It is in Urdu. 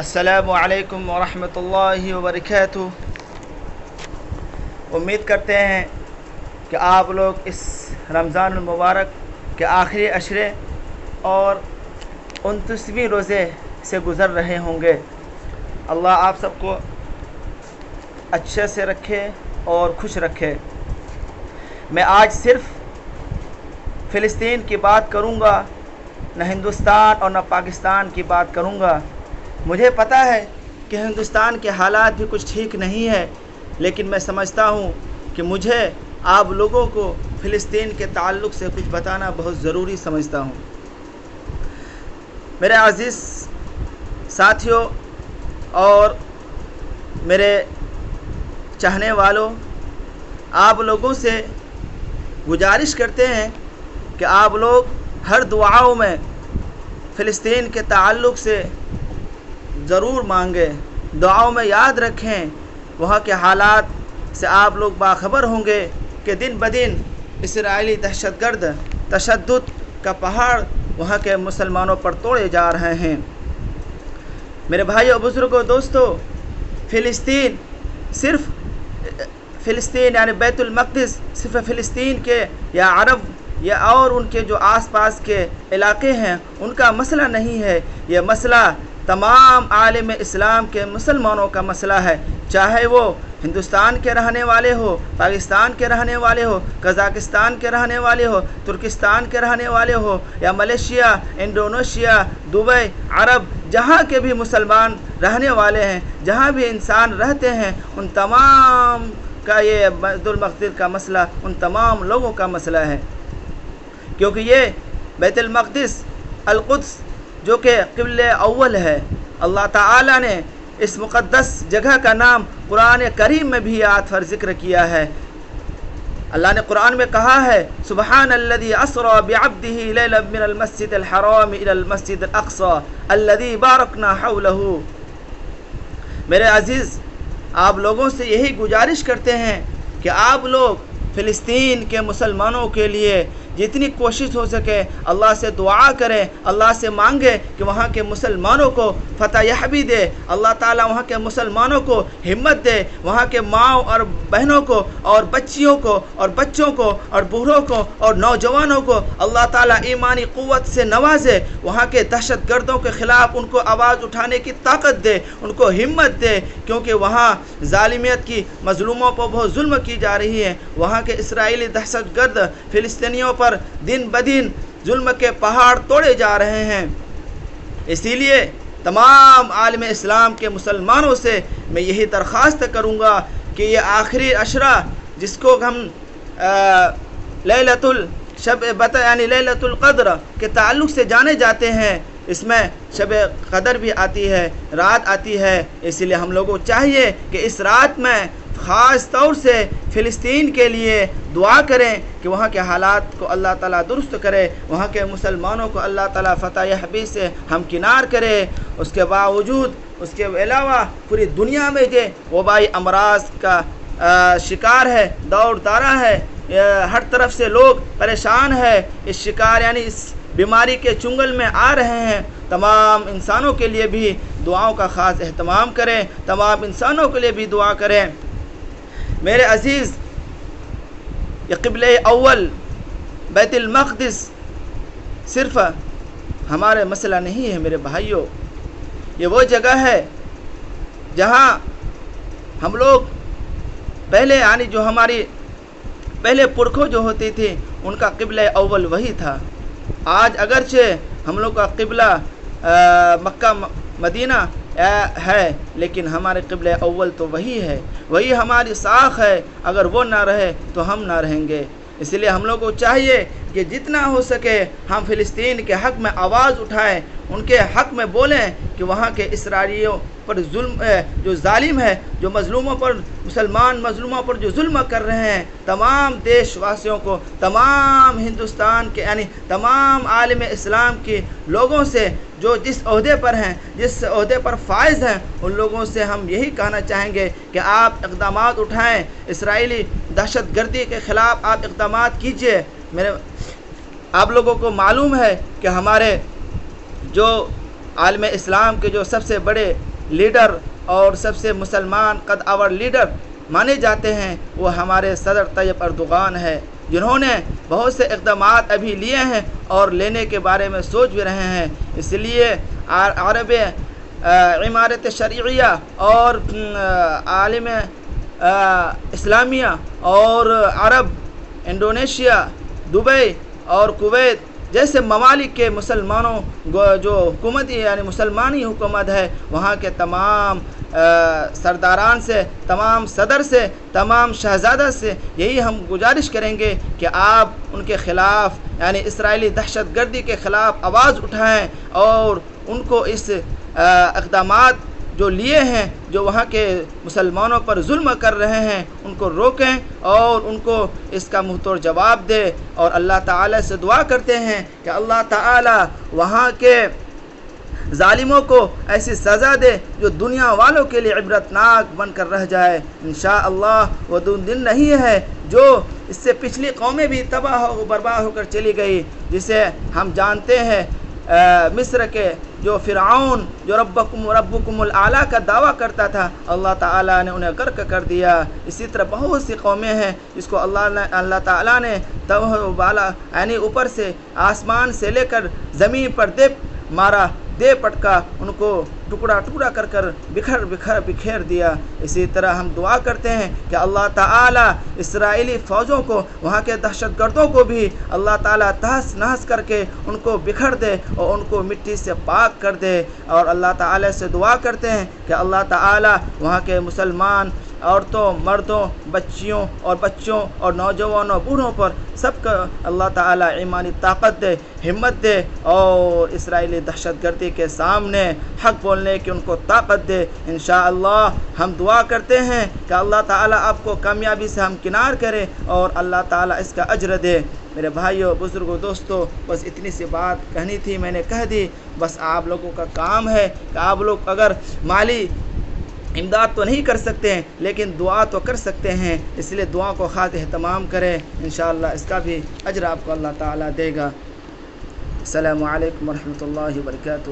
السلام علیکم ورحمۃ اللہ وبرکاتہ۔ امید کرتے ہیں کہ آپ لوگ اس رمضان المبارک کے آخری عشرے اور 29ویں روزے سے گزر رہے ہوں گے۔ اللہ آپ سب کو اچھے سے رکھے اور خوش رکھے۔ میں آج صرف فلسطین کی بات کروں گا، نہ ہندوستان اور نہ پاکستان کی بات کروں گا۔ مجھے پتہ ہے کہ ہندوستان کے حالات بھی کچھ ٹھیک نہیں ہے، لیکن میں سمجھتا ہوں کہ مجھے آپ لوگوں کو فلسطین کے تعلق سے کچھ بتانا بہت ضروری سمجھتا ہوں۔ میرے عزیز ساتھیوں اور میرے چاہنے والوں، آپ لوگوں سے گزارش کرتے ہیں کہ آپ لوگ ہر دعاؤں میں فلسطین کے تعلق سے ضرور مانگیں، دعاؤں میں یاد رکھیں۔ وہاں کے حالات سے آپ لوگ باخبر ہوں گے کہ دن بدن اسرائیلی دہشت گرد تشدد کا پہاڑ وہاں کے مسلمانوں پر توڑے جا رہے ہیں۔ میرے بھائیو، بزرگوں، دوستو، فلسطین یعنی بیت المقدس صرف فلسطین کے یا عرب یا اور ان کے جو آس پاس کے علاقے ہیں ان کا مسئلہ نہیں ہے۔ یہ مسئلہ تمام عالم اسلام کے مسلمانوں کا مسئلہ ہے، چاہے وہ ہندوستان کے رہنے والے ہو، پاکستان کے رہنے والے ہو، قزاقستان کے رہنے والے ہو، ترکستان کے رہنے والے ہو، یا ملیشیا، انڈونیشیا، دبئی، عرب، جہاں کے بھی مسلمان رہنے والے ہیں، جہاں بھی انسان رہتے ہیں، ان تمام کا یہ بیت المقدس کا مسئلہ ان تمام لوگوں کا مسئلہ ہے، کیونکہ یہ بیت المقدس القدس جو کہ قبلہ اول ہے۔ اللہ تعالیٰ نے اس مقدس جگہ کا نام قرآن کریم میں بھی آیت پر ذکر کیا ہے۔ اللہ نے قرآن میں کہا ہے، سبحان الذی اسری بعبدہ لیلا من المسجد الحرام الی المسجد الاقصی الذی بارکنا حولہ۔ میرے عزیز، آپ لوگوں سے یہی گزارش کرتے ہیں کہ آپ لوگ فلسطین کے مسلمانوں کے لیے جتنی کوشش ہو سکے اللہ سے دعا کریں، اللہ سے مانگے کہ وہاں کے مسلمانوں کو فتح یابی دے، اللہ تعالیٰ وہاں کے مسلمانوں کو ہمت دے، وہاں کے ماؤں اور بہنوں کو اور بچیوں کو اور بچوں کو اور بوڑھوں کو اور نوجوانوں کو اللہ تعالیٰ ایمانی قوت سے نوازے، وہاں کے دہشت گردوں کے خلاف ان کو آواز اٹھانے کی طاقت دے، ان کو ہمت دے، کیونکہ وہاں ظالمیت کی مظلوموں پر بہت ظلم کی جا رہی ہے۔ وہاں کے اسرائیلی دہشت گرد فلسطینیوں پر دن بدن ظلم کے پہاڑ توڑے جا رہے ہیں۔ اسی لیے تمام عالم اسلام کے مسلمانوں سے میں یہی درخواست کروں گا کہ یہ آخری عشرہ جس کو ہم لیلۃ القدر کے تعلق سے جانے جاتے ہیں، اس میں شب قدر بھی آتی ہے، رات آتی ہے، اسی لیے ہم لوگوں کو چاہیے کہ اس رات میں خاص طور سے فلسطین کے لیے دعا کریں کہ وہاں کے حالات کو اللہ تعالیٰ درست کرے، وہاں کے مسلمانوں کو اللہ تعالیٰ فتح یابی سے ہمکنار کرے۔ اس کے باوجود، اس کے علاوہ پوری دنیا میں جو وبائی امراض کا شکار ہے، دوڑ دارہ ہے، ہر طرف سے لوگ پریشان ہے، اس شکار یعنی اس بیماری کے چنگل میں آ رہے ہیں، تمام انسانوں کے لیے بھی دعاؤں کا خاص اہتمام کریں، تمام انسانوں کے لیے بھی دعا کریں۔ میرے عزیز، یہ قبلہ اول بیت المقدس صرف ہمارے مسئلہ نہیں ہے میرے بھائیوں، یہ وہ جگہ ہے جہاں ہم لوگ پہلے یعنی جو ہماری پہلے پرکھوں جو ہوتی تھی ان کا قبلہ اول وہی تھا۔ آج اگرچہ ہم لوگ کا قبلہ مکہ مدینہ ہے، لیکن ہمارے قبلہ اول تو وہی ہے، وہی ہماری ساکھ ہے، اگر وہ نہ رہے تو ہم نہ رہیں گے۔ اس لیے ہم لوگوں کو چاہیے کہ جتنا ہو سکے ہم فلسطین کے حق میں آواز اٹھائیں، ان کے حق میں بولیں کہ وہاں کے اسرائیلیوں پر ظلم جو ظالم ہے، جو مظلوموں پر مسلمان مظلوموں پر جو ظلم کر رہے ہیں، تمام دیش واسیوں کو، تمام ہندوستان کے یعنی تمام عالم اسلام کے لوگوں سے جو جس عہدے پر ہیں، جس عہدے پر فائز ہیں، ان لوگوں سے ہم یہی کہنا چاہیں گے کہ آپ اقدامات اٹھائیں، اسرائیلی دہشت گردی کے خلاف آپ اقدامات کیجیے۔ آپ لوگوں کو معلوم ہے کہ ہمارے جو عالم اسلام کے جو سب سے بڑے لیڈر اور سب سے مسلمان قد آور لیڈر مانے جاتے ہیں وہ ہمارے صدر طیب اردوغان ہے، جنہوں نے بہت سے اقدامات ابھی لیے ہیں اور لینے کے بارے میں سوچ بھی رہے ہیں۔ اس لیے عرب عمارت شرعیہ اور عالم اسلامیہ اور عرب، انڈونیشیا، دبئی اور کویت جیسے ممالک کے مسلمانوں جو حکومت یعنی مسلمانی حکومت ہے، وہاں کے تمام سرداران سے، تمام صدر سے، تمام شہزادہ سے یہی ہم گزارش کریں گے کہ آپ ان کے خلاف یعنی اسرائیلی دہشت گردی کے خلاف آواز اٹھائیں اور ان کو اس اقدامات جو لیے ہیں، جو وہاں کے مسلمانوں پر ظلم کر رہے ہیں، ان کو روکیں اور ان کو اس کا منہ توڑ جواب دے، اور اللہ تعالی سے دعا کرتے ہیں کہ اللہ تعالی وہاں کے ظالموں کو ایسی سزا دے جو دنیا والوں کے لیے عبرتناک بن کر رہ جائے۔ انشاءاللہ وہ دن نہیں ہے جو اس سے پچھلی قومیں بھی تباہ و برباد ہو کر چلی گئی، جسے ہم جانتے ہیں مصر کے جو فرعون جو ربکم الاعلیٰ کا دعویٰ کرتا تھا، اللہ تعالیٰ نے انہیں غرق کر دیا۔ اسی طرح بہت سی قومیں ہیں جس کو اللہ تعالیٰ نے بالا یعنی اوپر سے آسمان سے لے کر زمین پر دے پٹکا، ان کو ٹکڑا ٹکڑا کر بکھیر دیا۔ اسی طرح ہم دعا کرتے ہیں کہ اللہ تعالیٰ اسرائیلی فوجوں کو، وہاں کے دہشت گردوں کو بھی اللہ تعالیٰ تہس نہس کر کے ان کو بکھر دے اور ان کو مٹی سے پاک کر دے، اور اللہ تعالیٰ سے دعا کرتے ہیں کہ اللہ تعالیٰ وہاں کے مسلمان عورتوں، مردوں، بچیوں اور بچوں اور نوجوانوں، بوڑھوں پر سب کا اللہ تعالیٰ ایمانی طاقت دے، ہمت دے، اور اسرائیلی دہشت گردی کے سامنے حق بولنے کی ان کو طاقت دے۔ انشاءاللہ ہم دعا کرتے ہیں کہ اللہ تعالیٰ آپ کو کامیابی سے ہمکنار کرے اور اللہ تعالیٰ اس کا اجر دے۔ میرے بھائیوں، بزرگوں، دوستوں، بس اتنی سی بات کہنی تھی، میں نے کہہ دی۔ بس آپ لوگوں کا کام ہے کہ آپ لوگ اگر مالی امداد تو نہیں کر سکتے ہیں لیکن دعا تو کر سکتے ہیں، اس لیے دعا کو خاص اہتمام کریں، انشاءاللہ اس کا بھی اجر آپ کو اللہ تعالیٰ دے گا۔ السلام علیکم ورحمۃ اللہ وبرکاتہ۔